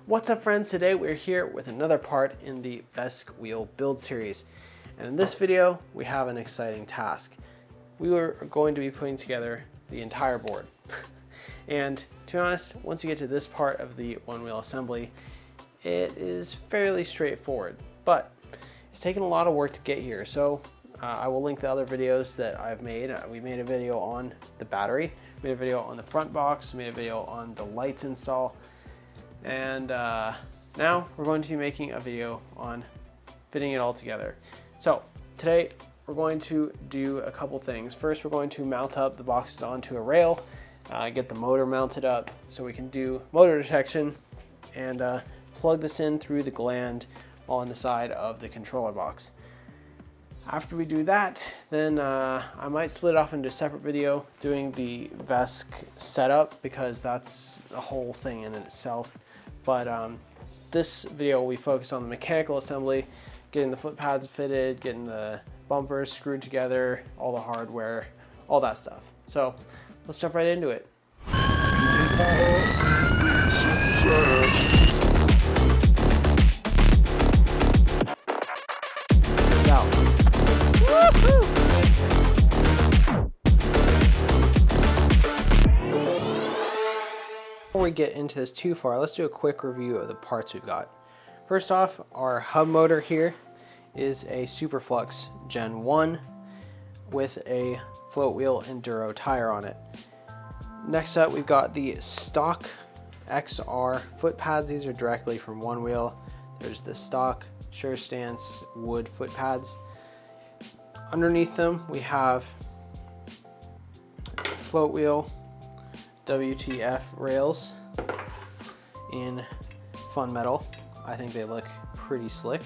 What's up friends, today we're here with another part in the VESCWheel build series. And in this video, we have an exciting task. We are going to be putting together the entire board. And to be honest, once you get to this part of the OneWheel assembly, it is fairly straightforward, but it's taken a lot of work to get here. So I will link the other videos that I've made. We made a video on the battery, made a video on the front box, made a video on the lights install, and now we're going to be making a video on fitting it all together. So today we're going to do a couple things. First, we're going to mount up the boxes onto a rail, get the motor mounted up so we can do motor detection, and plug this in through the gland on the side of the controller box. After we do that, then I might split off into a separate video doing the VESC setup, because that's a whole thing in itself. But this video we focus on the mechanical assembly, getting the footpads fitted, getting the bumpers screwed together, all the hardware, all that stuff. So let's jump right into it. Before we get into this too far, let's do a quick review of the parts we've got. First off, our hub motor here is a SuperFlux Gen 1 with a float wheel enduro tire on it. Next up, we've got the stock XR footpads. These are directly from OneWheel. There's the stock sure stance wood footpads. Underneath them, we have float wheel WTF Rails in fun metal. I think they look pretty slick.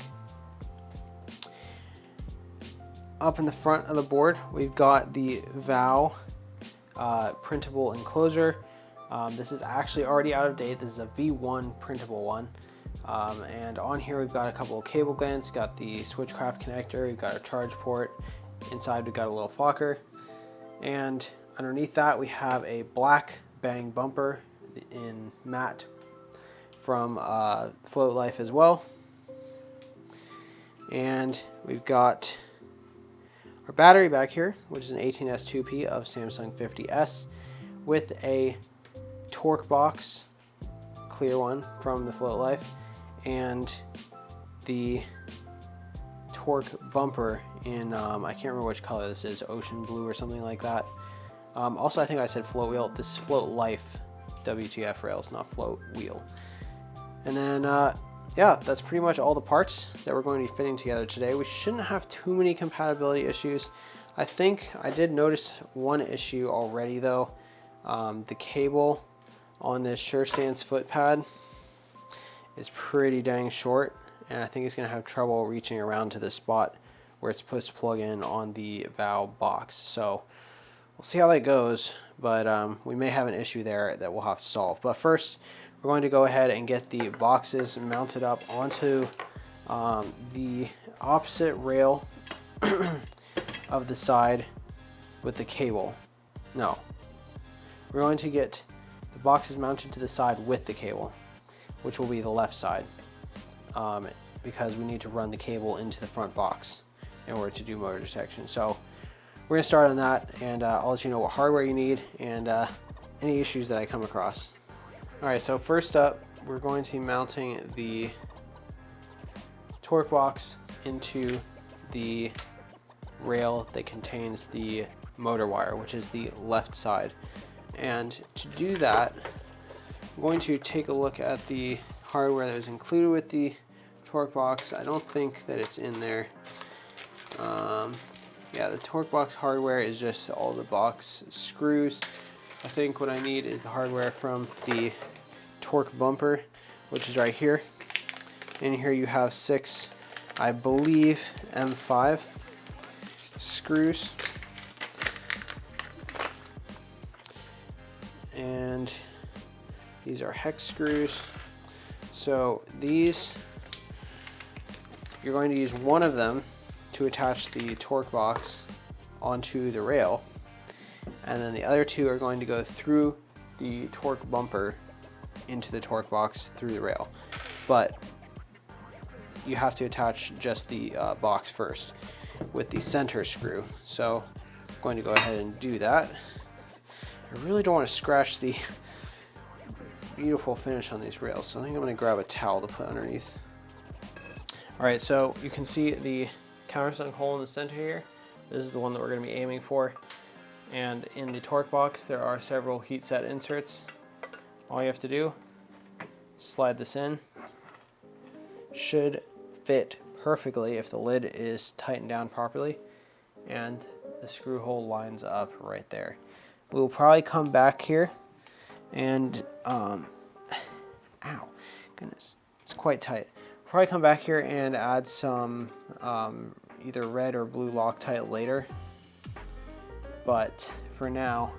Up in the front of the board, we've got the VOW printable enclosure. This is actually already out of date. This is a V1 printable one. And on here we've got a couple of cable glands. We've got the switchcraft connector, we've got a charge port. Inside we've got a little flocker. And underneath that we have a black bang bumper in matte from Float Life as well. And we've got our battery back here, which is an 18S2P of Samsung 50S with a torque box, clear one from the Float Life, and the torque bumper in, I can't remember which color this is, ocean blue or something like that. Also, I think I said float wheel. This is Float Life WTF Rails, not float wheel. And then, yeah, that's pretty much all the parts that we're going to be fitting together today. We shouldn't have too many compatibility issues. I think I did notice one issue already though. The cable on this sure stance footpad is pretty dang short, and I think it's going to have trouble reaching around to the spot where it's supposed to plug in on the VOW box. So we'll see how that goes, but we may have an issue there that we'll have to solve. But first, we're going to go ahead and get the boxes mounted up onto the opposite rail of the side with the cable. No, we're going to get the boxes mounted to the side with the cable, which will be the left side, because we need to run the cable into the front box in order to do motor detection. So we're going to start on that, and I'll let you know what hardware you need and any issues that I come across. Alright, so first up, we're going to be mounting the torque box into the rail that contains the motor wire, which is the left side. And to do that, I'm going to take a look at the hardware that is included with the torque box. I don't think that it's in there. Yeah, the torque box hardware is just all the box screws. I think what I need is the hardware from the torque bumper, which is right here. In here you have 6, I believe, M5 screws. And these are hex screws. So these, you're going to use one of them to attach the torque box onto the rail, and then the other two are going to go through the torque bumper into the torque box through the rail. but you have to attach just the box first with the center screw. So I'm going to go ahead and do that. I really don't want to scratch the beautiful finish on these rails, so I think I'm going to grab a towel to put underneath. All right, so you can see the countersunk hole in the center here. This is the one that we're going to be aiming for. And in the torque box, there are several heat set inserts. All you have to do, slide this in. Should fit perfectly if the lid is tightened down properly, and the screw hole lines up right there. We'll probably come back here and, ow, goodness, it's quite tight. We'll probably come back here and add some either red or blue Loctite later, but for now,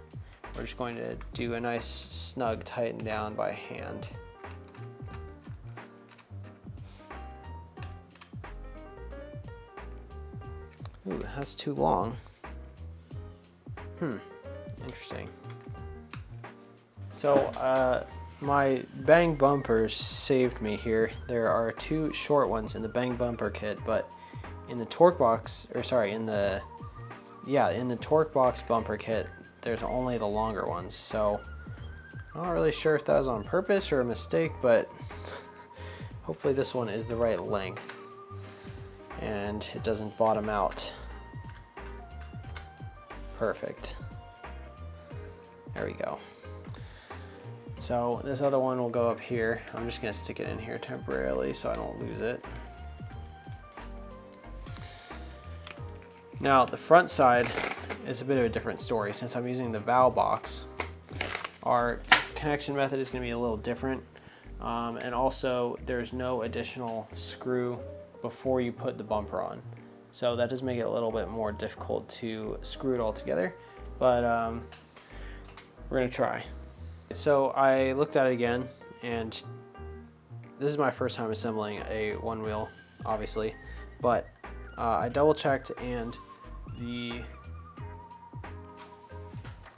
we're just going to do a nice snug tighten down by hand. Ooh, that's too long. Interesting. So my bang bumpers saved me here. There are two short ones in the bang bumper kit, but in the torque box, or sorry, in the torque box bumper kit, there's only the longer ones. So I'm not really sure if that was on purpose or a mistake, but hopefully this one is the right length and it doesn't bottom out. Perfect. There we go. So this other one will go up here. I'm just gonna stick it in here temporarily so I don't lose it. Now the front side is a bit of a different story. Since I'm using the VOW box, our connection method is gonna be a little different. And also there's no additional screw before you put the bumper on. So that does make it a little bit more difficult to screw it all together, but we're gonna try. So I looked at it again, and this is my first time assembling a OneWheel, obviously, but I double checked, and the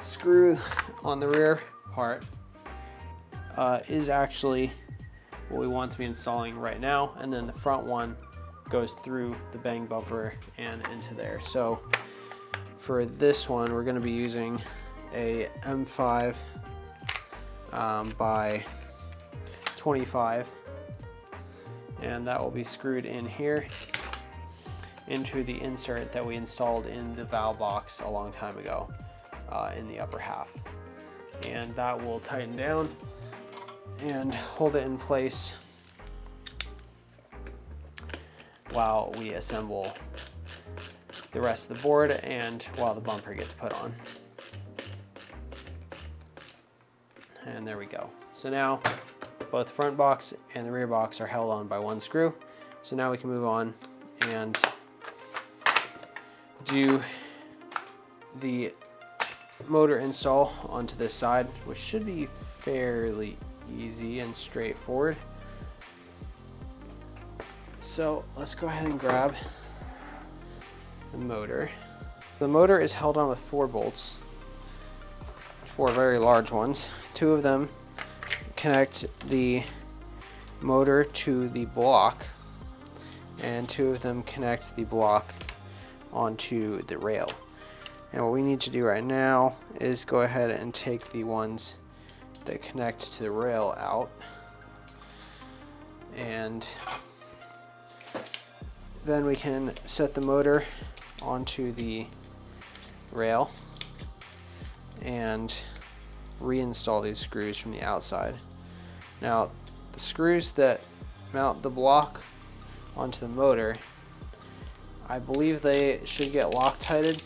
screw on the rear part is actually what we want to be installing right now, and then the front one goes through the bang bumper and into there. So for this one, we're going to be using a M5 by 25, and that will be screwed in here into the insert that we installed in the VOW box a long time ago in the upper half, and that will tighten down and hold it in place while we assemble the rest of the board and while the bumper gets put on. And there we go. So now both front box and the rear box are held on by one screw. So now we can move on and do the motor install onto this side, which should be fairly easy and straightforward. So let's go ahead and grab the motor. The motor is held on with 4 bolts, 4 very large ones. 2 of them connect the motor to the block, and 2 of them connect the block onto the rail. And what we need to do right now is go ahead and take the ones that connect to the rail out, and then we can set the motor onto the rail and reinstall these screws from the outside. Now, the screws that mount the block onto the motor, I believe they should get Loctited.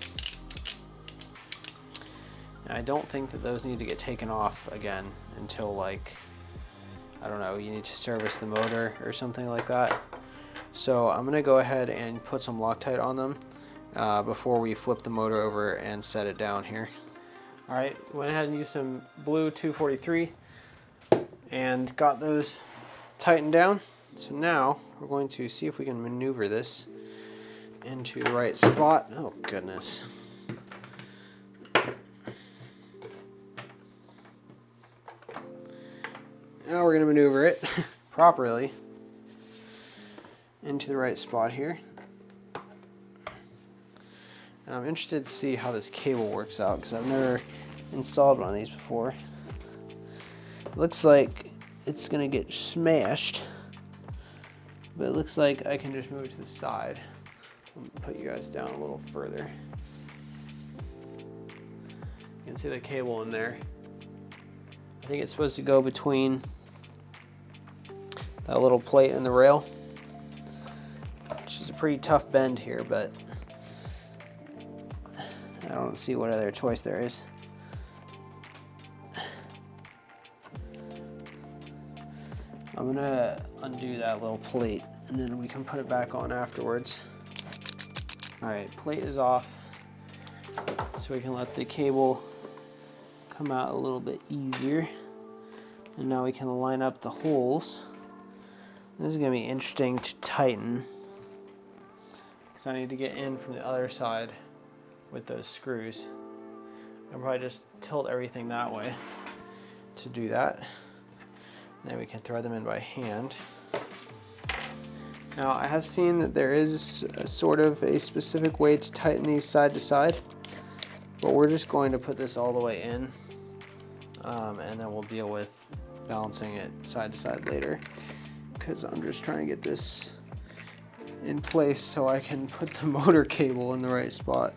I don't think that those need to get taken off again until, like, I don't know, you need to service the motor or something like that. So I'm gonna go ahead and put some Loctite on them before we flip the motor over and set it down here. All right, went ahead and used some blue 243 and got those tightened down. So now we're going to see if we can maneuver this into the right spot. Oh goodness. Now we're going to maneuver it properly into the right spot here. And I'm interested to see how this cable works out because I've never installed one of these before. It looks like it's gonna get smashed, but it looks like I can just move it to the side. I'll put you guys down a little further. You can see the cable in there. I think it's supposed to go between that little plate and the rail, which is a pretty tough bend here, but I don't see what other choice there is. I'm gonna undo that little plate and then we can put it back on afterwards. All right, plate is off, so we can let the cable come out a little bit easier. And now we can line up the holes. This is gonna be interesting to tighten because I need to get in from the other side with those screws. I'll probably just tilt everything that way to do that. And then we can thread them in by hand. Now I have seen that there is sort of a specific way to tighten these side to side, but we're just going to put this all the way in, and then we'll deal with balancing it side to side later, because I'm just trying to get this in place so I can put the motor cable in the right spot.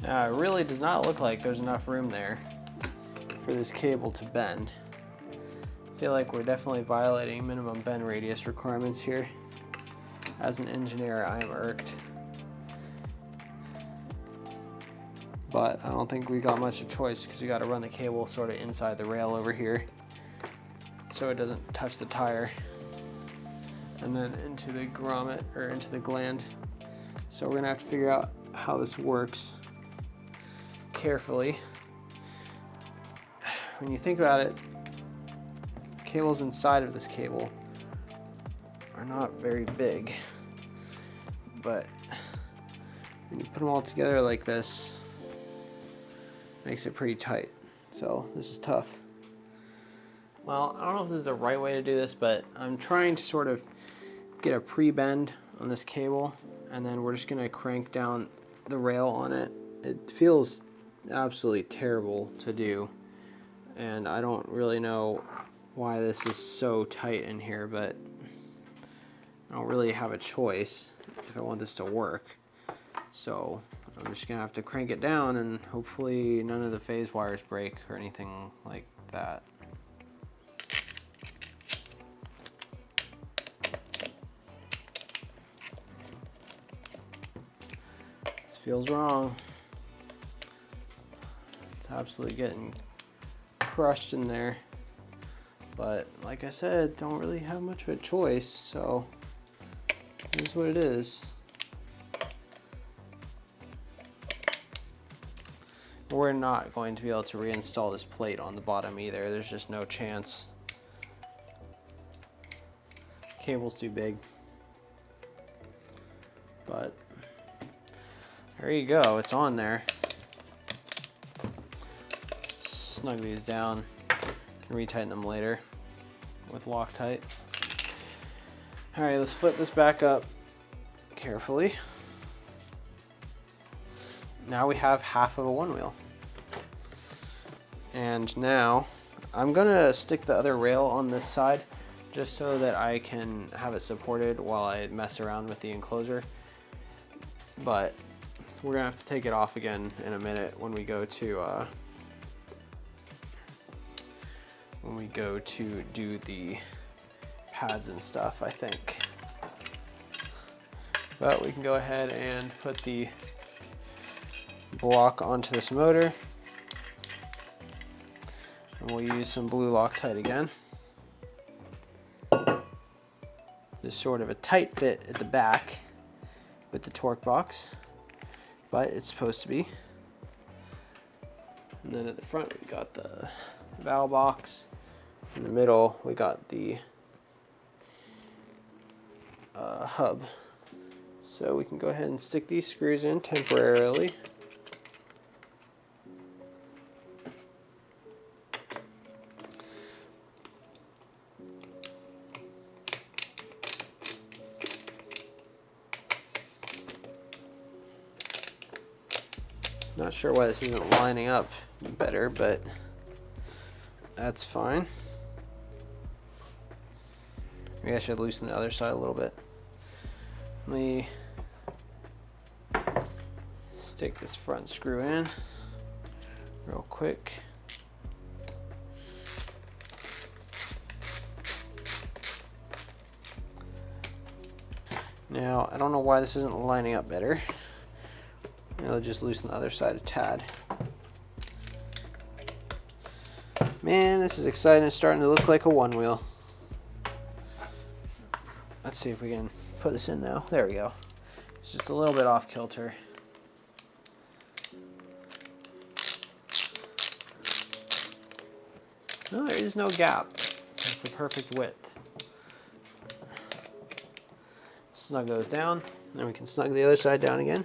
Now it really does not look like there's enough room there for this cable to bend. I feel like we're definitely violating minimum bend radius requirements here. As an engineer, I am irked. But I don't think we got much of a choice because we got to run the cable sort of inside the rail over here so it doesn't touch the tire, and then into the grommet or into the gland. So we're gonna have to figure out how this works carefully. When you think about it, the cables inside of this cable are not very big, but when you put them all together like this, it makes it pretty tight. So this is tough. Well, I don't know if this is the right way to do this, but I'm trying to sort of get a pre-bend on this cable, and then we're just gonna crank down the rail on it. It feels absolutely terrible to do, and I don't really know why this is so tight in here, but I don't really have a choice if I want this to work. So I'm just gonna have to crank it down, and hopefully none of the phase wires break or anything like that. This feels wrong. It's absolutely getting crushed in there. But like I said, don't really have much of a choice, so it is what it is. We're not going to be able to reinstall this plate on the bottom either. There's just no chance. Cable's too big. But there you go, it's on there. Snug these down. Can retighten them later with Loctite. All right, let's flip this back up carefully. Now we have half of a OneWheel. And now I'm gonna stick the other rail on this side just so that I can have it supported while I mess around with the enclosure. But we're gonna have to take it off again in a minute when we go to do the pads and stuff, I think. But we can go ahead and put the block onto this motor, and we'll use some blue Loctite again. There's sort of a tight fit at the back with the torque box, but it's supposed to be. And then at the front we got the VOW box. In the middle we got the hub. So we can go ahead and stick these screws in temporarily. Not sure why this isn't lining up better, but that's fine. Maybe I should loosen the other side a little bit. Let me stick this front screw in real quick. Now, I don't know why this isn't lining up better. I'll just loosen the other side a tad. Man, this is exciting. It's starting to look like a OneWheel. Let's see if we can put this in now. There we go. It's just a little bit off kilter. No, there is no gap. It's the perfect width. Snug those down, then we can snug the other side down again.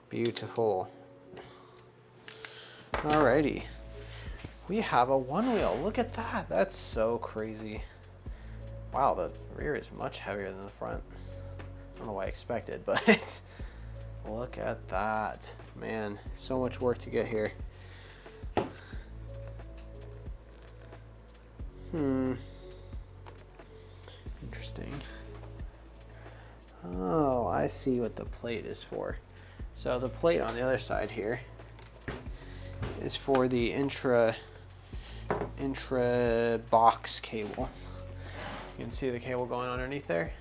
Beautiful. Alrighty. We have a OneWheel. Look at that. That's so crazy. Wow, the rear is much heavier than the front. I don't know what I expected, but look at that. Man, so much work to get here. Interesting. Oh, I see what the plate is for. So the plate on the other side here is for the Intra-Box cable. You can see the cable going underneath there.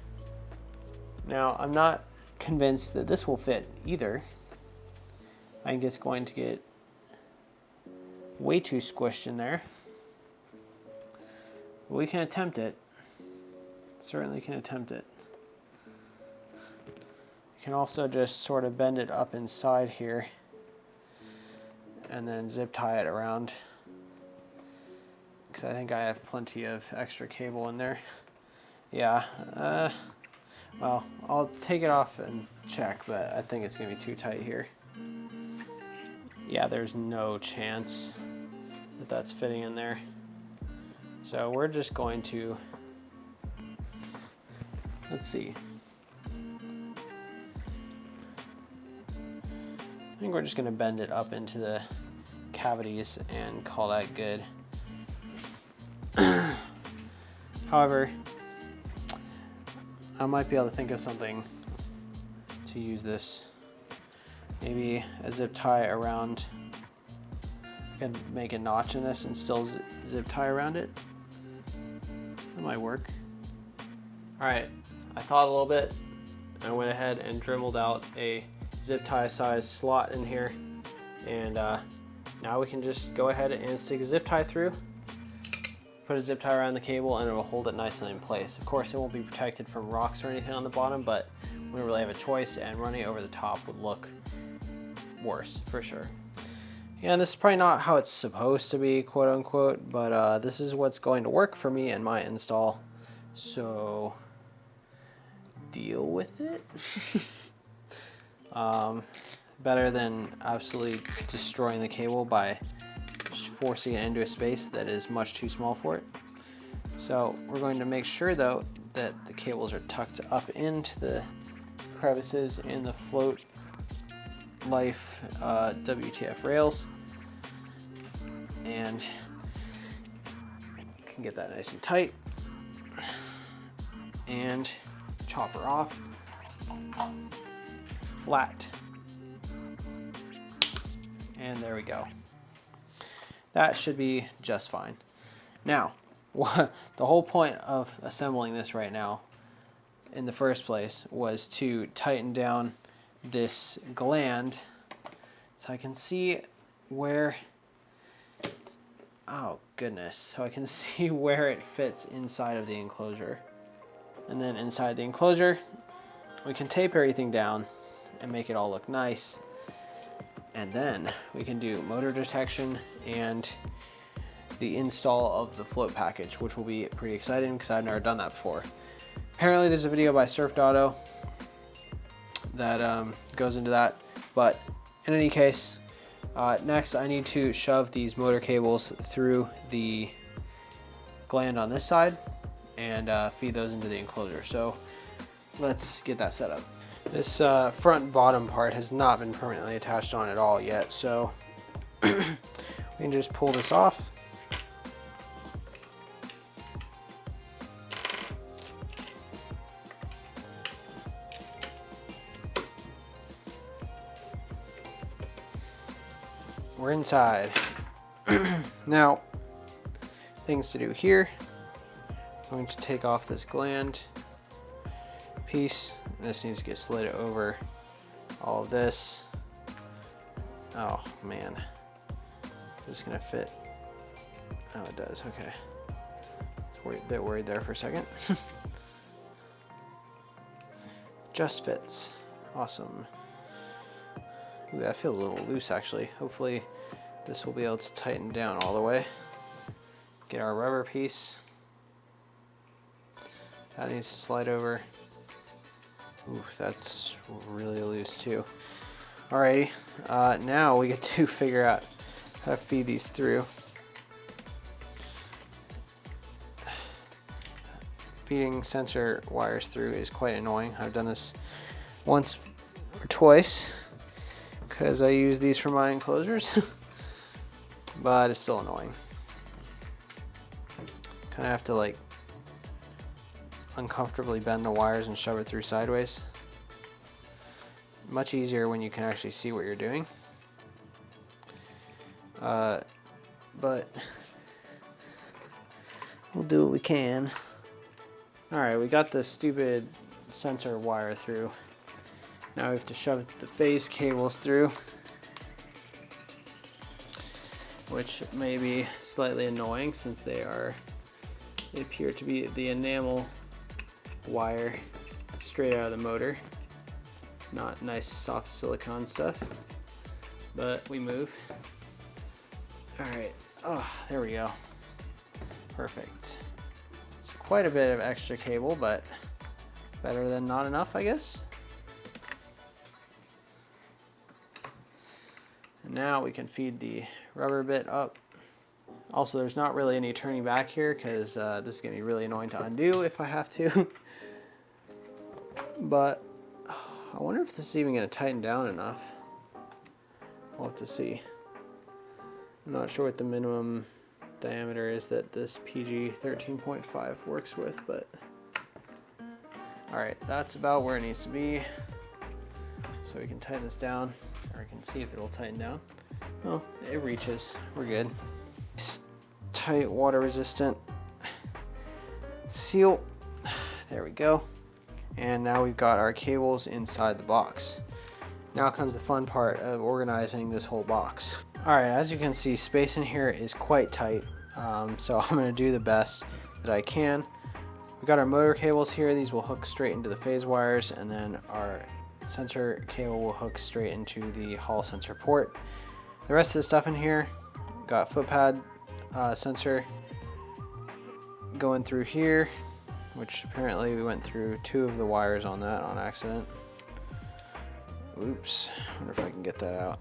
Now, I'm not convinced that this will fit either. I think it's going to get way too squished in there. But we can attempt it. Certainly can attempt it. You can also just sort of bend it up inside here and then zip tie it around, because I think I have plenty of extra cable in there. Yeah, well, I'll take it off and check, but I think it's gonna be too tight here. Yeah, there's no chance that that's fitting in there. So we're just going to, let's see. I think we're just going to bend it up into the cavities and call that good. However, I might be able to think of something to use this. Maybe a zip tie around. I could make a notch in this and still zip tie around it. That might work. All right, I thought a little bit. I went ahead and dremeled out a zip tie size slot in here, and now we can just go ahead and stick a zip tie through, put a zip tie around the cable, and it will hold it nicely in place. Of course, it won't be protected from rocks or anything on the bottom, but we don't really have a choice, and running it over the top would look worse for sure. And this is probably not how it's supposed to be, quote unquote, but this is what's going to work for me in my install, so deal with it. Better than absolutely destroying the cable by just forcing it into a space that is much too small for it. So we're going to make sure though that the cables are tucked up into the crevices in the Float Life WTF Rails, and can get that nice and tight and chop her off flat. And there we go. That should be just fine. Now, the whole point of assembling this right now in the first place was to tighten down this gland so I can see where, oh goodness, so I can see where it fits inside of the enclosure. And then inside the enclosure, we can tape everything down and make it all look nice. And then we can do motor detection and the install of the float package, which will be pretty exciting because I've never done that before. Apparently there's a video by Surf.auto that goes into that, but in any case, next I need to shove these motor cables through the gland on this side and feed those into the enclosure. So let's get that set up. This front and bottom part has not been permanently attached on at all yet, so we can just pull this off. We're inside. Now, things to do here. I'm going to take off this gland piece. This needs to get slid over all of this. Oh man, is this gonna fit? Oh, it does. Okay, I was a bit worried there for a second. Just fits. Awesome. Ooh, that feels a little loose actually. Hopefully this will be able to tighten down all the way. Get our rubber piece. That needs to slide over. Ooh, that's really loose too. Alrighty, now we get to figure out how to feed these through. Feeding sensor wires through is quite annoying. I've done this once or twice because I use these for my enclosures, but it's still annoying. Kind of have to like uncomfortably bend the wires and shove it through sideways. Much easier when you can actually see what you're doing. But we'll do what we can. Alright, we got the stupid sensor wire through. Now we have to shove the phase cables through, which may be slightly annoying since they appear to be the enamel wire straight out of the motor. Not nice soft silicone stuff, but we move. Alright, oh, there we go. Perfect. It's quite a bit of extra cable, but better than not enough, I guess. And now we can feed the rubber bit up. Also, there's not really any turning back here because this is going to be really annoying to undo if I have to. But I wonder if this is even going to tighten down enough. We'll have to see. I'm not sure what the minimum diameter is that this PG 13.5 works with, but alright, that's about where it needs to be. So we can tighten this down, or I can see if it'll tighten down. Well, it reaches. We're good. Tight, water resistant seal. There we go. And now we've got our cables inside the box. Now comes the fun part of organizing this whole box. Alright, as you can see, space in here is quite tight, so I'm going to do the best that I can. We've got our motor cables here. These will hook straight into the phase wires, and then our sensor cable will hook straight into the hall sensor port. The rest of the stuff in here, got footpad sensor going through here, which apparently we went through 2 of the wires on that on accident. Oops, I wonder if I can get that out.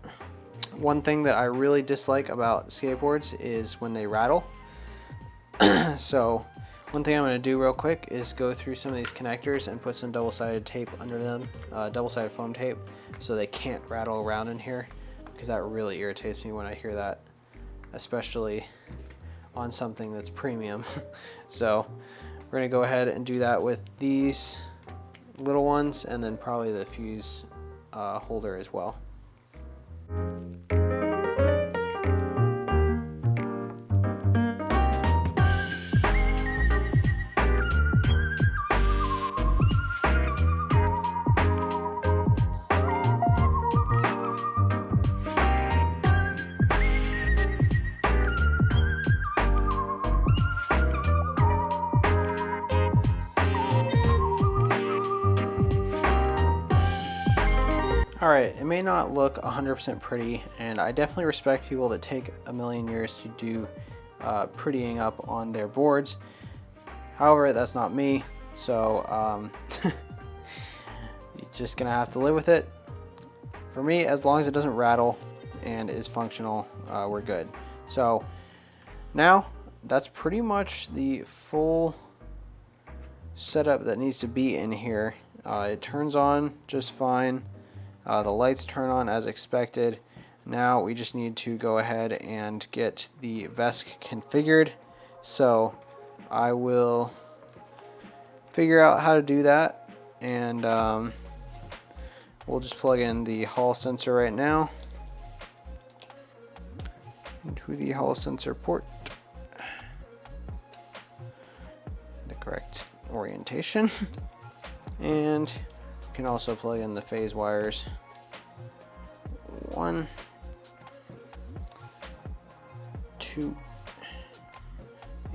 One thing that I really dislike about skateboards is when they rattle. So one thing I'm going to do real quick is go through some of these connectors and put some double-sided tape under them, double-sided foam tape, so they can't rattle around in here, because that really irritates me when I hear that, especially on something that's premium. So we're going to go ahead and do that with these little ones, and then probably the fuse holder as well. Alright, it may not look 100% pretty, and I definitely respect people that take a million years to do prettying up on their boards. However, that's not me, so you're just gonna have to live with it. For me, as long as it doesn't rattle and is functional, we're good. So now that's pretty much the full setup that needs to be in here. It turns on just fine. The lights turn on as expected. Now we just need to go ahead and get the VESC configured. So I will figure out how to do that, and we'll just plug in the Hall sensor right now into the Hall sensor port. The correct orientation. And you can also plug in the phase wires 1, 2,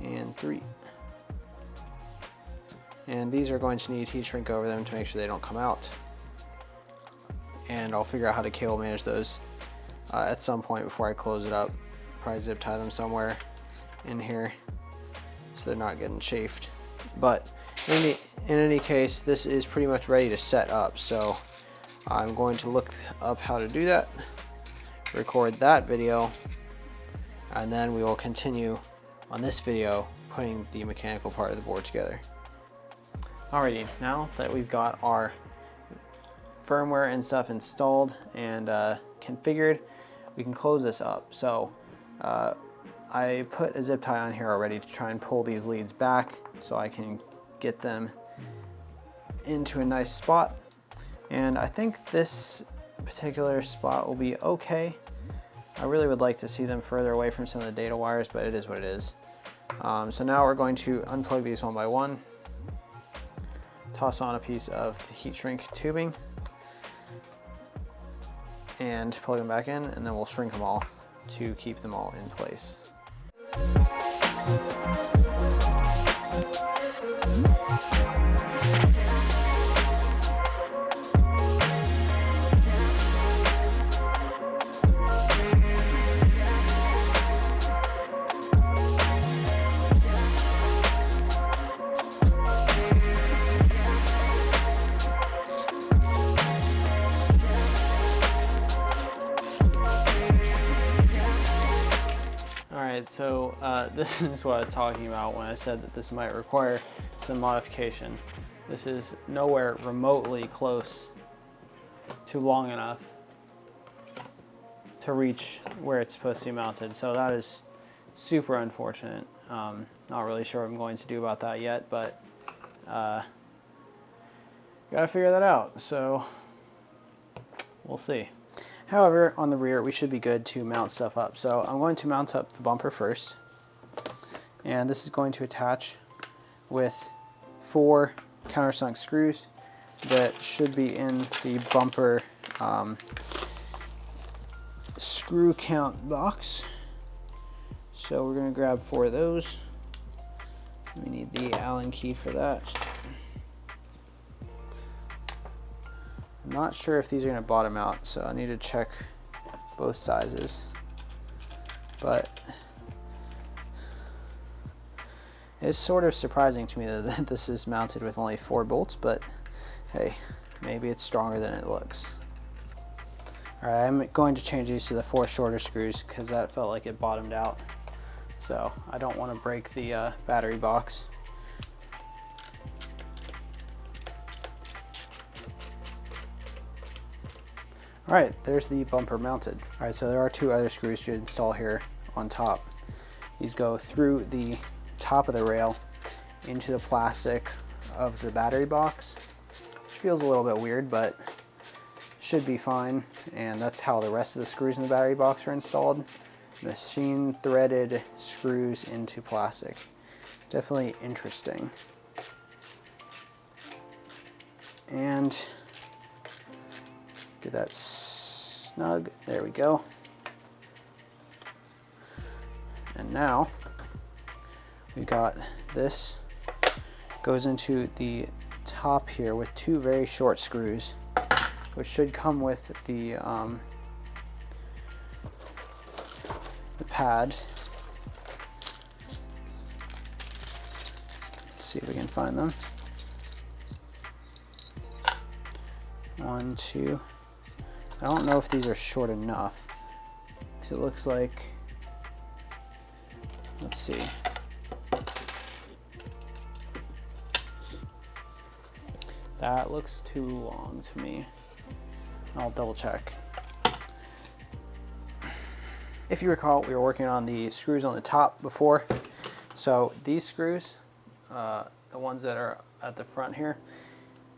and 3. And these are going to need heat shrink over them to make sure they don't come out. And I'll figure out how to cable manage those at some point before I close it up. Probably zip tie them somewhere in here so they're not getting chafed. But in any case, this is pretty much ready to set up. So I'm going to look up how to do that, record that video, and then we will continue on this video putting the mechanical part of the board together. Alrighty, now that we've got our firmware and stuff installed and configured, we can close this up. So I put a zip tie on here already to try and pull these leads back so I can get them into a nice spot. And I think this particular spot will be okay. I really would like to see them further away from some of the data wires, but it is what it is. So now we're going to unplug these one by one, toss on a piece of the heat shrink tubing, and plug them back in, and then we'll shrink them all to keep them all in place. So this is what I was talking about when I said that this might require some modification. This is nowhere remotely close to long enough to reach where it's supposed to be mounted. So that is super unfortunate. Not really sure what I'm going to do about that yet, but gotta figure that out. So we'll see. However, on the rear, we should be good to mount stuff up. So I'm going to mount up the bumper first. And this is going to attach with 4 countersunk screws that should be in the bumper screw count box. So we're going to grab 4 of those. We need the Allen key for that. I'm not sure if these are going to bottom out, so I need to check both sizes. But it's sort of surprising to me that this is mounted with only 4 bolts, but hey, maybe it's stronger than it looks. Alright, I'm going to change these to the 4 shorter screws because that felt like it bottomed out. So I don't want to break the battery box. Alright, there's the bumper mounted. Alright, so there are 2 other screws to install here on top. These go through the top of the rail into the plastic of the battery box, which feels a little bit weird, but should be fine. And that's how the rest of the screws in the battery box are installed. Machine threaded screws into plastic. Definitely interesting. And get that snug. There we go. And now we got this goes into the top here with 2 very short screws, which should come with the pad. Let's see if we can find them. 1, 2. I don't know if these are short enough because it looks like, let's see. That looks too long to me. I'll double check. If you recall, we were working on the screws on the top before. So these screws, the ones that are at the front here,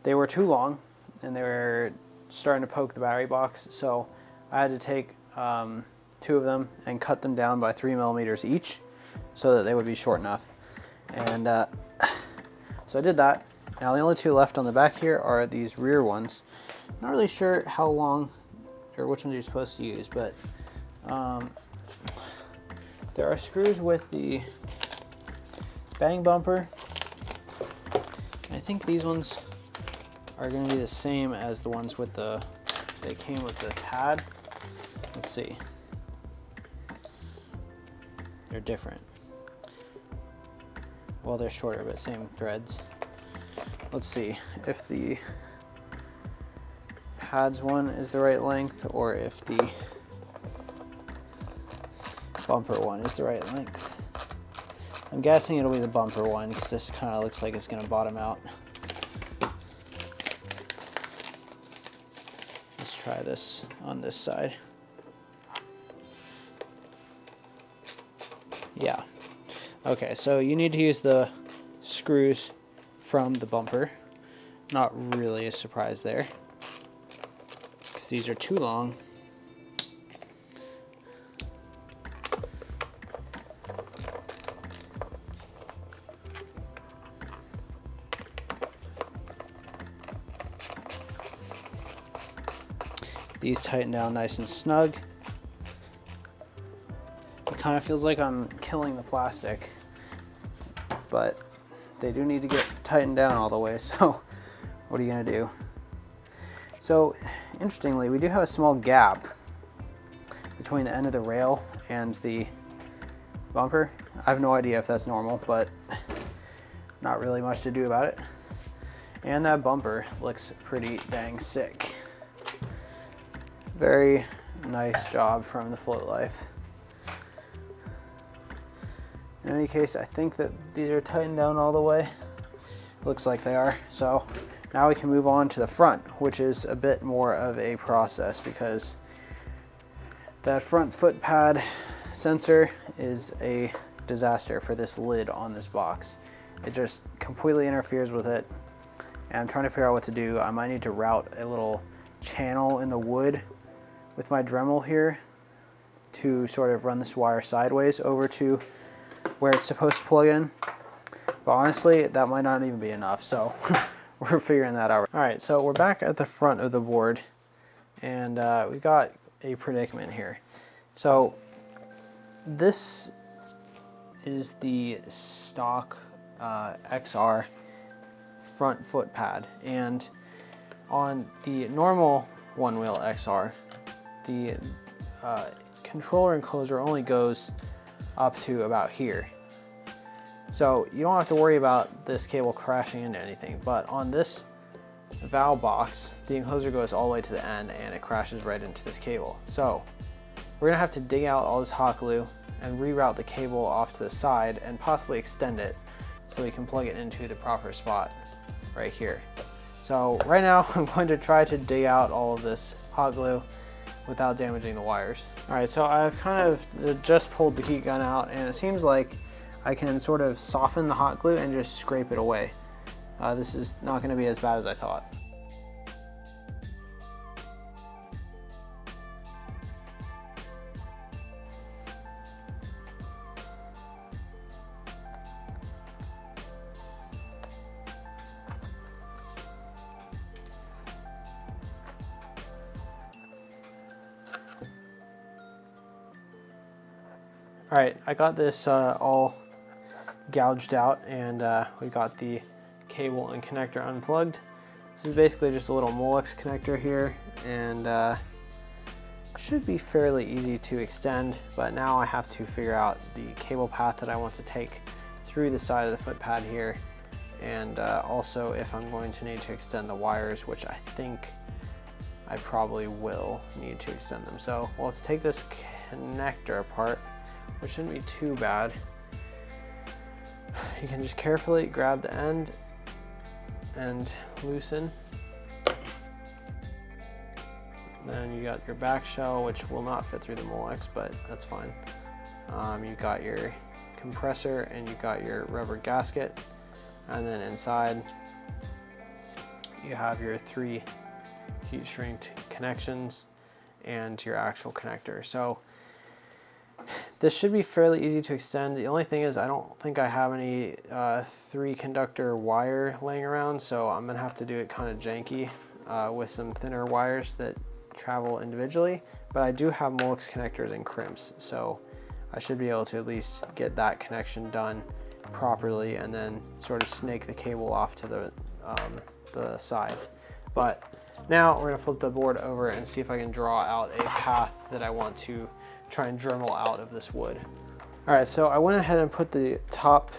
they were too long and they were starting to poke the battery box. So I had to take 2 of them and cut them down by 3 millimeters each so that they would be short enough. And so I did that. Now the only 2 left on the back here are these rear ones. Not really sure how long or which ones you're supposed to use, but there are screws with the bang bumper. I think these ones are going to be the same as the ones with they came with the pad. Let's see. They're different. Well, they're shorter, but same threads. Let's see if the pads one is the right length or if the bumper one is the right length. I'm guessing it'll be the bumper one because this kind of looks like it's going to bottom out. Let's try this on this side. Yeah. Okay, so you need to use the screws from the bumper. Not really a surprise there, because these are too long. These tighten down nice and snug. It kind of feels like I'm killing the plastic, but they do need to get tightened down all the way, so what are you gonna do? So interestingly, we do have a small gap between the end of the rail and the bumper. I have no idea if that's normal, but not really much to do about it. And that bumper looks pretty dang sick. Very nice job from the Float Life. In any case, I think that these are tightened down all the way. Looks like they are. So now we can move on to the front, which is a bit more of a process because that front foot pad sensor is a disaster for this lid on this box. It just completely interferes with it. And I'm trying to figure out what to do. I might need to route a little channel in the wood with my Dremel here to sort of run this wire sideways over to where it's supposed to plug in. But honestly, that might not even be enough, so we're figuring that out. All right, so we're back at the front of the board, and we got a predicament here. So this is the stock XR front foot pad, and on the normal OneWheel XR, the controller enclosure only goes up to about here. So you don't have to worry about this cable crashing into anything, but on this VOW box, the enclosure goes all the way to the end and it crashes right into this cable. So we're gonna have to dig out all this hot glue and reroute the cable off to the side and possibly extend it so we can plug it into the proper spot right here. So right now I'm going to try to dig out all of this hot glue without damaging the wires. All right, so I've kind of just pulled the heat gun out and it seems like I can sort of soften the hot glue and just scrape it away. This is not gonna be as bad as I thought. All right, I got this all gouged out and we got the cable and connector unplugged. This is basically just a little Molex connector here and should be fairly easy to extend, but now I have to figure out the cable path that I want to take through the side of the foot pad here, and also if I'm going to need to extend the wires, which I think I probably will need to extend them. So we'll have to take this connector apart, which shouldn't be too bad. You can just carefully grab the end and loosen Then you got your back shell, which will not fit through the Molex, but that's fine. You got your compressor and you got your rubber gasket. And then inside you have your 3 heat shrink connections and your actual connector. So this should be fairly easy to extend. The only thing is I don't think I have any 3 conductor wire laying around, so I'm gonna have to do it kind of janky with some thinner wires that travel individually, but I do have Molex connectors and crimps, so I should be able to at least get that connection done properly and then sort of snake the cable off to the side. But now we're gonna flip the board over and see if I can draw out a path that I want to try and Dremel out of this wood. All right, so I went ahead and put the top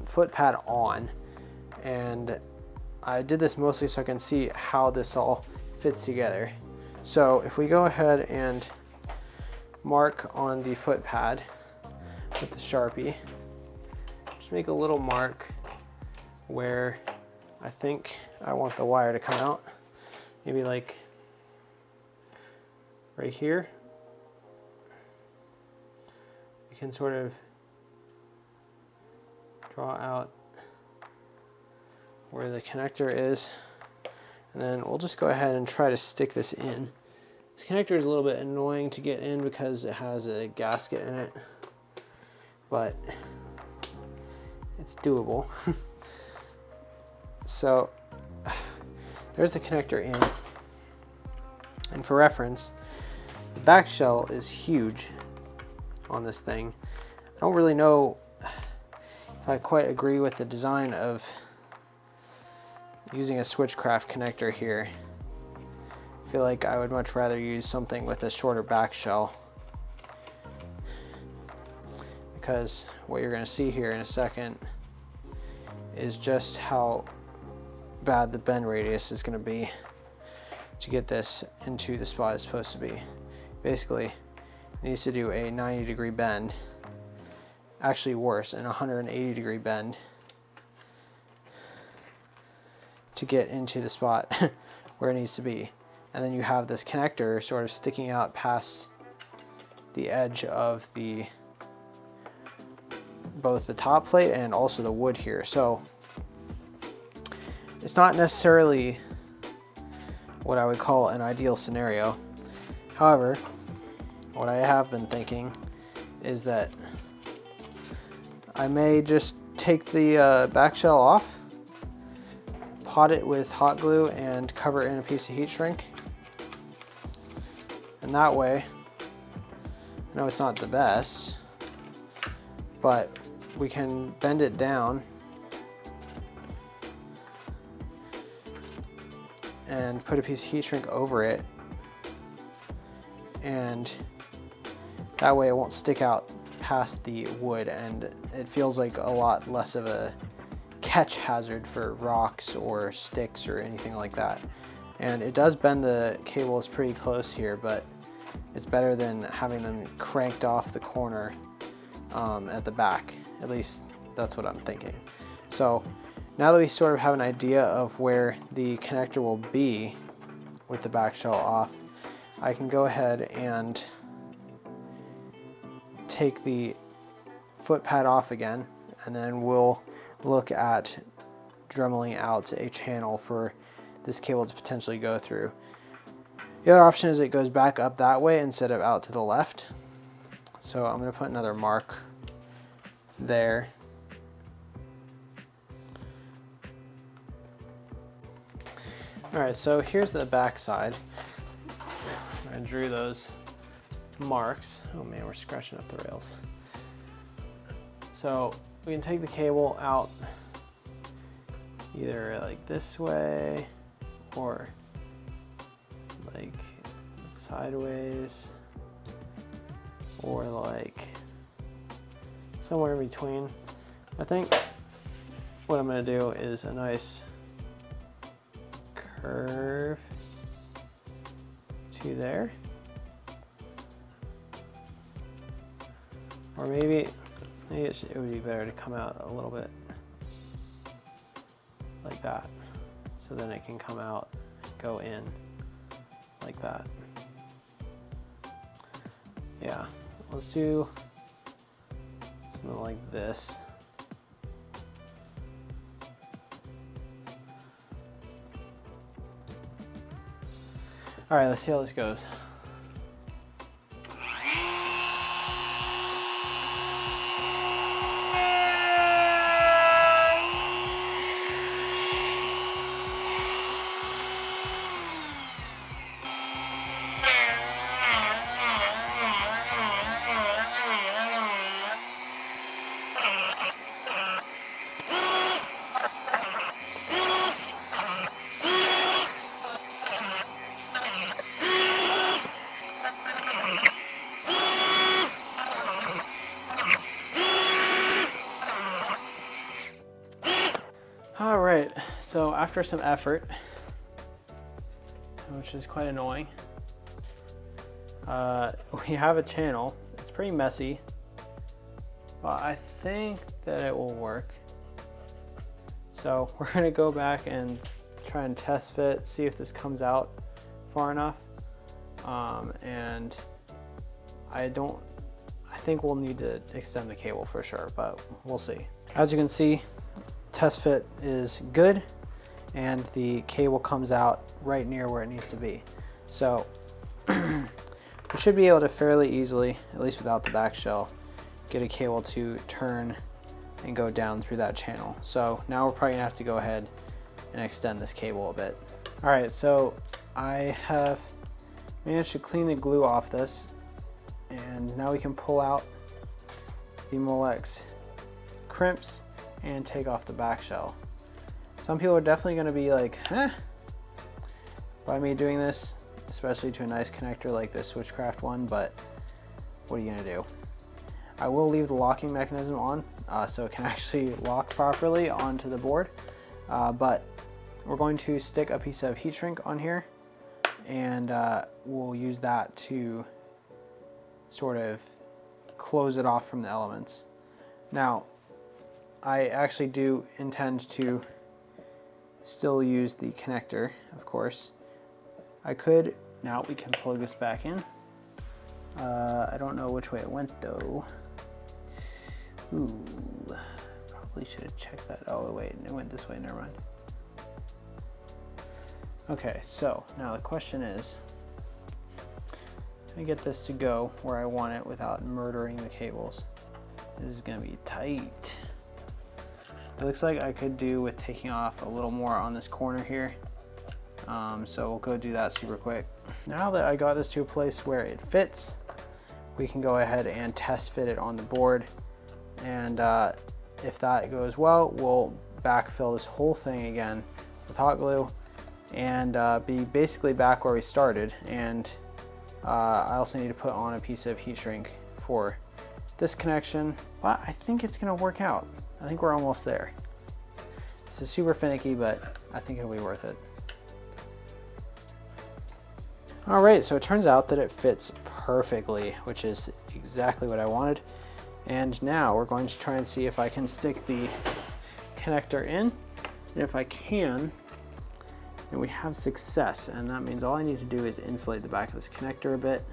foot pad on, and I did this mostly so I can see how this all fits together. So if we go ahead and mark on the foot pad with the Sharpie, just make a little mark where I think I want the wire to come out, maybe like right here. You can sort of draw out where the connector is, and then we'll just go ahead and try to stick this in. This connector is a little bit annoying to get in because it has a gasket in it, but it's doable. So there's the connector in, and for reference, the back shell is huge on this thing. I don't really know if I quite agree with the design of using a Switchcraft connector here. I feel like I would much rather use something with a shorter back shell, because what you're going to see here in a second is just how bad the bend radius is going to be to get this into the spot it's supposed to be. Basically, it needs to do a 90-degree bend, actually worse, an 180-degree bend to get into the spot where it needs to be. And then you have this connector sort of sticking out past the edge of both the top plate and also the wood here. So it's not necessarily what I would call an ideal scenario. However, what I have been thinking is that I may just take the back shell off, pot it with hot glue, and cover it in a piece of heat shrink. And that way, I know it's not the best, but we can bend it down and put a piece of heat shrink over it, and that way it won't stick out past the wood, and it feels like a lot less of a catch hazard for rocks or sticks or anything like that. And it does bend the cables pretty close here, but it's better than having them cranked off the corner at the back. At least that's what I'm thinking. So now that we sort of have an idea of where the connector will be with the back shell off, I can go ahead and take the foot pad off again, and then we'll look at dremeling out a channel for this cable to potentially go through. The other option is it goes back up that way instead of out to the left. So I'm going to put another mark there. Alright, so here's the back side. I drew those marks. Oh man, we're scratching up the rails. So we can take the cable out either like this way or like sideways or like somewhere in between. I think what I'm going to do is a nice curve to there, or maybe it would be better to come out a little bit like that, so then it can come out, go in like that. Yeah, let's do something like this. All right, let's see how this goes. All right, so after some effort, which is quite annoying, we have a channel. It's pretty messy, but I think that it will work. So we're gonna go back and try and test fit, see if this comes out far enough. And I think we'll need to extend the cable for sure, but we'll see. As you can see, test fit is good and the cable comes out right near where it needs to be. So we should be able to fairly easily, at least without the back shell, get a cable to turn and go down through that channel. So now we're probably gonna have to go ahead and extend this cable a bit. All right, so I have managed to clean the glue off this, and now we can pull out the Molex crimps and take off the back shell. Some people are definitely going to be like, huh, by me doing this, especially to a nice connector like this Switchcraft one, but what are you going to do? I will leave the locking mechanism on so it can actually lock properly onto the board, but we're going to stick a piece of heat shrink on here, and we'll use that to sort of close it off from the elements. Now, I actually do intend to still use the connector, of course. I could, now we can plug this back in. I don't know which way it went though. Ooh, probably should have checked that. Oh wait, it went this way, never mind. Okay, so now the question is, can I get this to go where I want it without murdering the cables? This is gonna be tight. It looks like I could do with taking off a little more on this corner here. So we'll go do that super quick. Now that I got this to a place where it fits, we can go ahead and test fit it on the board. And if that goes well, we'll backfill this whole thing again with hot glue and be basically back where we started. And I also need to put on a piece of heat shrink for this connection, but I think it's gonna work out. I think we're almost there. This is super finicky, but I think it'll be worth it. All right, so it turns out that it fits perfectly, which is exactly what I wanted. And now we're going to try and see if I can stick the connector in. And if I can, then we have success. And that means all I need to do is insulate the back of this connector a bit.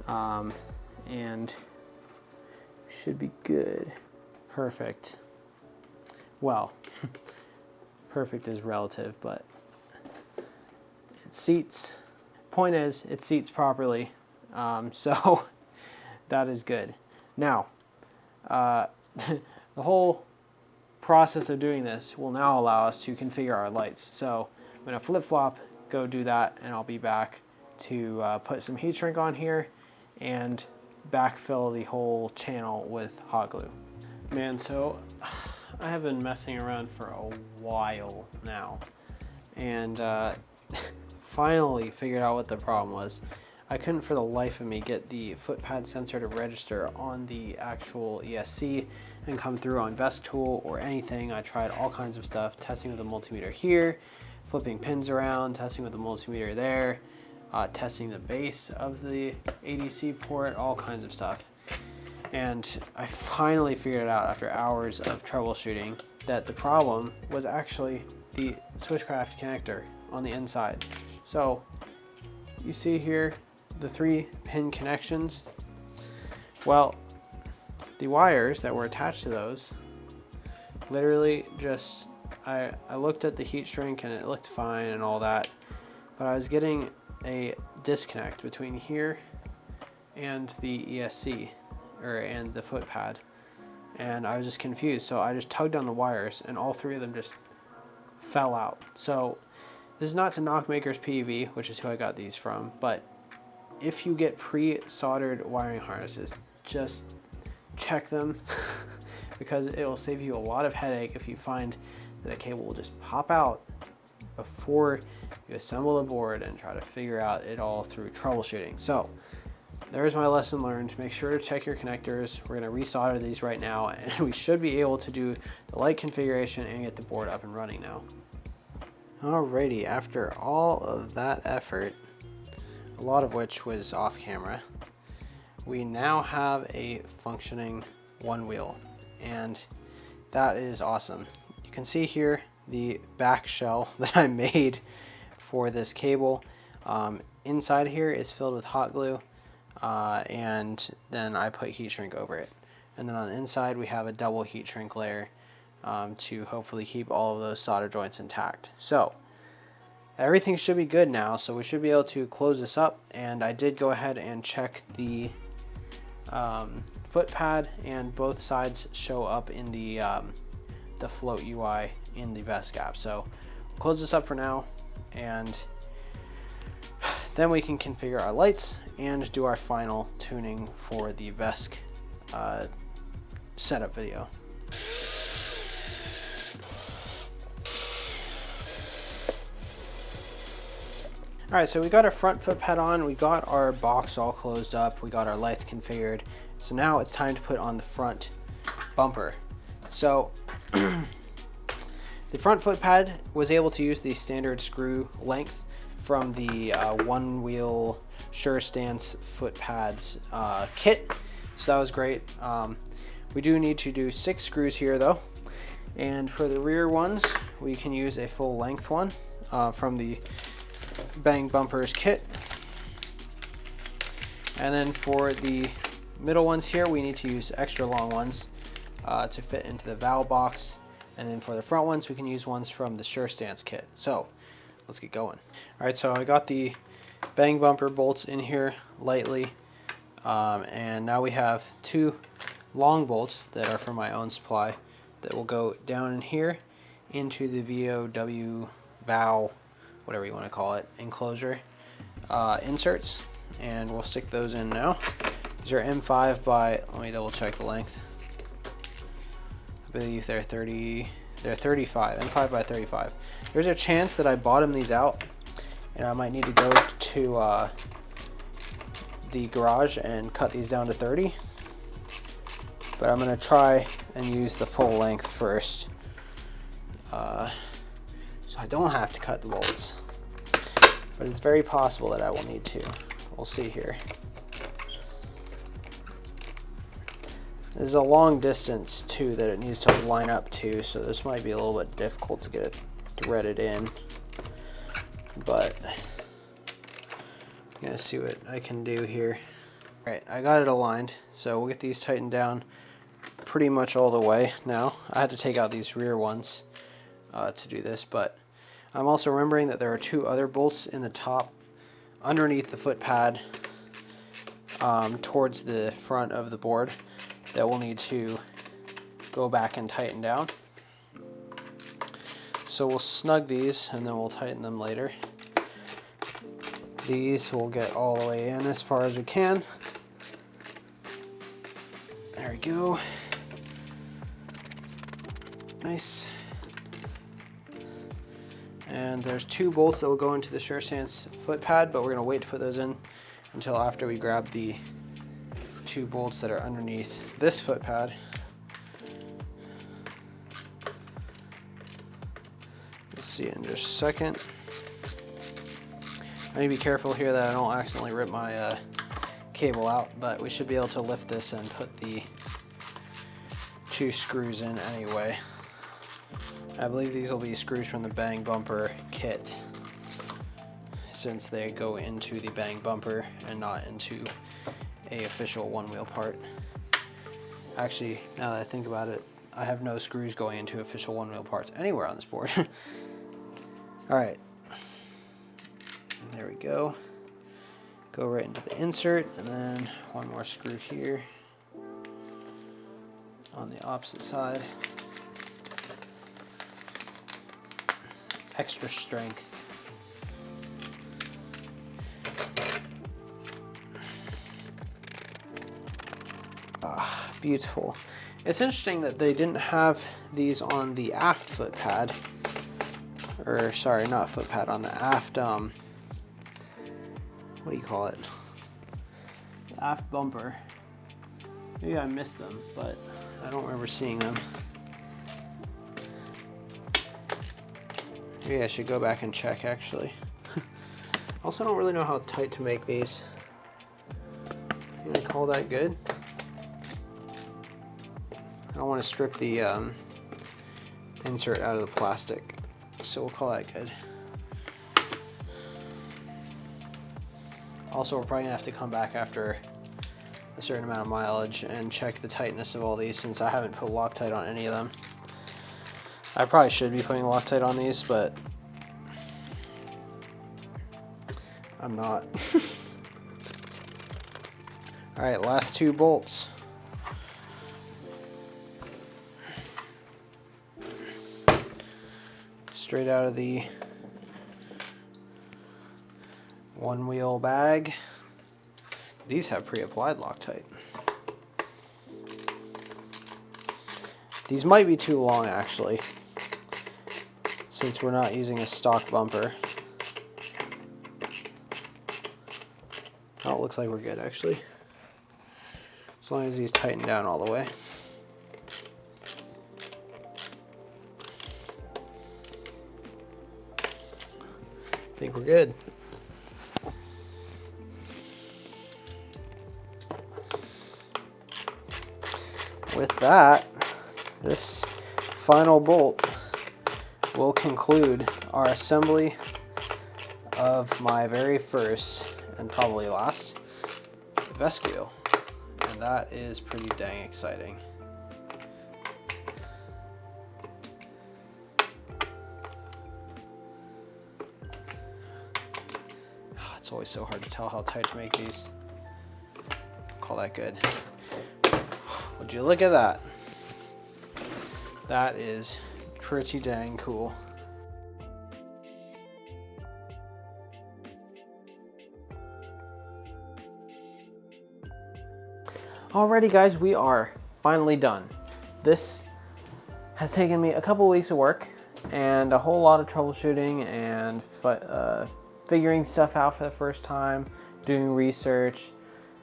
And should be good. Perfect. Well, perfect is relative, but it seats. Point is, it seats properly, so that is good. Now, the whole process of doing this will now allow us to configure our lights. So I'm going to flip-flop, go do that, and I'll be back to put some heat shrink on here and backfill the whole channel with hot glue. Man, so I have been messing around for a while now, and finally figured out what the problem was. I couldn't for the life of me get the Footpad sensor to register on the actual ESC and come through on VESC tool or anything. I tried all kinds of stuff, testing with the multimeter here, flipping pins around, testing with the multimeter there, testing the base of the ADC port, all kinds of stuff. And I finally figured it out after hours of troubleshooting that the problem was actually the Switchcraft connector on the inside. So you see here the 3 pin connections. Well, the wires that were attached to those literally just, I looked at the heat shrink and it looked fine and all that, but I was getting a disconnect between here and the ESC and the foot pad, and I was just confused. So I just tugged on the wires and all 3 of them just fell out. So this is not to knock Makers PEV, which is who I got these from, but if you get pre-soldered wiring harnesses, just check them because it will save you a lot of headache if you find that a cable will just pop out before you assemble the board and try to figure out it all through troubleshooting. So there's my lesson learned. Make sure to check your connectors. We're going to resolder these right now, and we should be able to do the light configuration and get the board up and running now. Alrighty, after all of that effort, a lot of which was off camera, we now have a functioning OneWheel, and that is awesome. You can see here the back shell that I made for this cable. Inside here is filled with hot glue, and then I put heat shrink over it. And then on the inside we have a double heat shrink layer to hopefully keep all of those solder joints intact. So everything should be good now, so we should be able to close this up. And I did go ahead and check the foot pad, and both sides show up in the float UI in the VESC app. So we'll close this up for now, and then we can configure our lights and do our final tuning for the VESC setup video. Alright, so we got our front foot pad on, we got our box all closed up, we got our lights configured. So now it's time to put on the front bumper. So the front foot pad was able to use the standard screw length from the OneWheel Sure Stance Footpads kit. So that was great. We do need to do 6 screws here though. And for the rear ones, we can use a full length one from the Bang Bumpers kit. And then for the middle ones here, we need to use extra long ones to fit into the VOW box. And then for the front ones, we can use ones from the Sure Stance kit. So let's get going. All right, so I got the Bang Bumper bolts in here lightly. And now we have 2 long bolts that are from my own supply that will go down in here into the VOW, whatever you want to call it, enclosure inserts, and we'll stick those in now. These are M5 by, let me double check the length. I believe they're 35, M5 by 35. There's a chance that I bottom these out and I might need to go to the garage and cut these down to 30. But I'm going to try and use the full length first, so I don't have to cut the bolts. But it's very possible that I will need to. We'll see here. There's a long distance too that it needs to line up to, so this might be a little bit difficult to get it threaded in. But I'm gonna see what I can do here. All right, I got it aligned, so we'll get these tightened down pretty much all the way now. I had to take out these rear ones to do this, but I'm also remembering that there are 2 other bolts in the top underneath the foot pad towards the front of the board that we'll need to go back and tighten down. So we'll snug these and then we'll tighten them later. These will get all the way in as far as we can. There we go. Nice. And there's 2 bolts that will go into the Sure Stance foot pad, but we're gonna wait to put those in until after we grab the 2 bolts that are underneath this foot pad. Let's see in just a second. I need to be careful here that I don't accidentally rip my cable out, but we should be able to lift this and put the 2 screws in anyway. I believe these will be screws from the Bang Bumper kit. since they go into the bang bumper and not into a official OneWheel part. Actually, now that I think about it, I have no screws going into official OneWheel parts anywhere on this board. All right, there we go. Go right into the insert, and then one more screw here on the opposite side. Extra strength. Ah, beautiful. It's interesting that they didn't have these on the aft foot pad, or sorry, not foot pad, on the aft, what do you call it? The aft bumper. Maybe I missed them, but I don't remember seeing them. Maybe I should go back and check, actually. Also, don't really know how tight to make these. You gonna call that good? I don't want to strip the insert out of the plastic, so we'll call that good. Also, we're probably gonna have to come back after a certain amount of mileage and check the tightness of all these, since I haven't put Loctite on any of them. I probably should be putting Loctite on these, but I'm not. All right, last two bolts. Straight out of the OneWheel bag. These have pre-applied Loctite. These might be too long, actually, since we're not using a stock bumper. Oh, it looks like we're good, actually. As long as these tighten down all the way. I think we're good. With that, this final bolt will conclude our assembly of my very first and probably last VESCWheel, and that is pretty dang exciting. It's always so hard to tell how tight to make these. Call that good. Would you look at that? That is pretty dang cool. Alrighty guys, we are finally done. This has taken me a couple weeks of work and a whole lot of troubleshooting and figuring stuff out for the first time, doing research,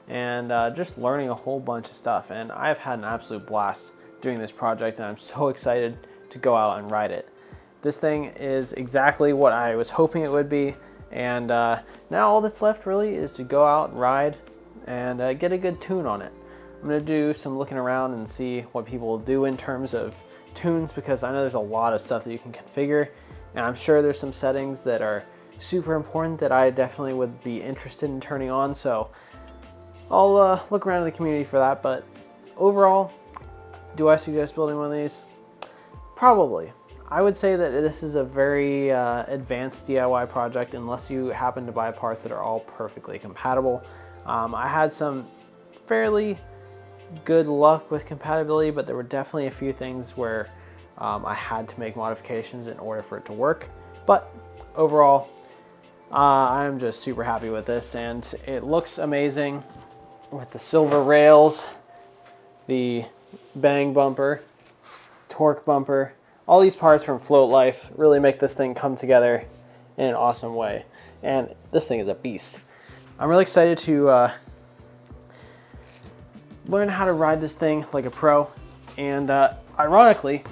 and just learning a whole bunch of stuff. And I've had an absolute blast doing this project, and I'm so excited to go out and ride it. This thing is exactly what I was hoping it would be, and now all that's left really is to go out and ride and get a good tune on it. I'm gonna do some looking around and see what people do in terms of tunes, because I know there's a lot of stuff that you can configure, and I'm sure there's some settings that are super important that I definitely would be interested in turning on, so I'll look around in the community for that. But overall, do I suggest building one of these? Probably. I would say that this is a very advanced DIY project unless you happen to buy parts that are all perfectly compatible. I had some fairly good luck with compatibility, but there were definitely a few things where I had to make modifications in order for it to work. But overall, I'm just super happy with this, and it looks amazing with the silver rails, the bang bumper, torque bumper. All these parts from Float Life really make this thing come together in an awesome way. And this thing is a beast. I'm really excited to learn how to ride this thing like a pro. And ironically,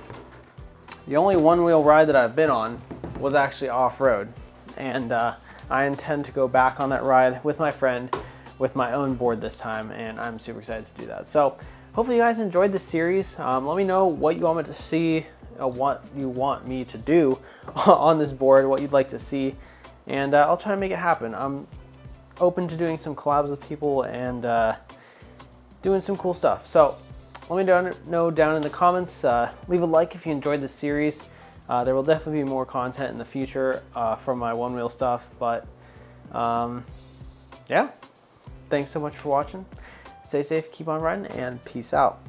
the only one-wheel ride that I've been on was actually off-road. And I intend to go back on that ride with my friend with my own board this time, and I'm super excited to do that. So hopefully you guys enjoyed this series. Let me know what you want me to see, what you want me to do on this board, what you'd like to see, and I'll try to make it happen. I'm open to doing some collabs with people and doing some cool stuff. So let me know down in the comments. Leave a like if you enjoyed this series. There will definitely be more content in the future from my OneWheel stuff, but yeah, thanks so much for watching. Stay safe, keep on riding, and peace out.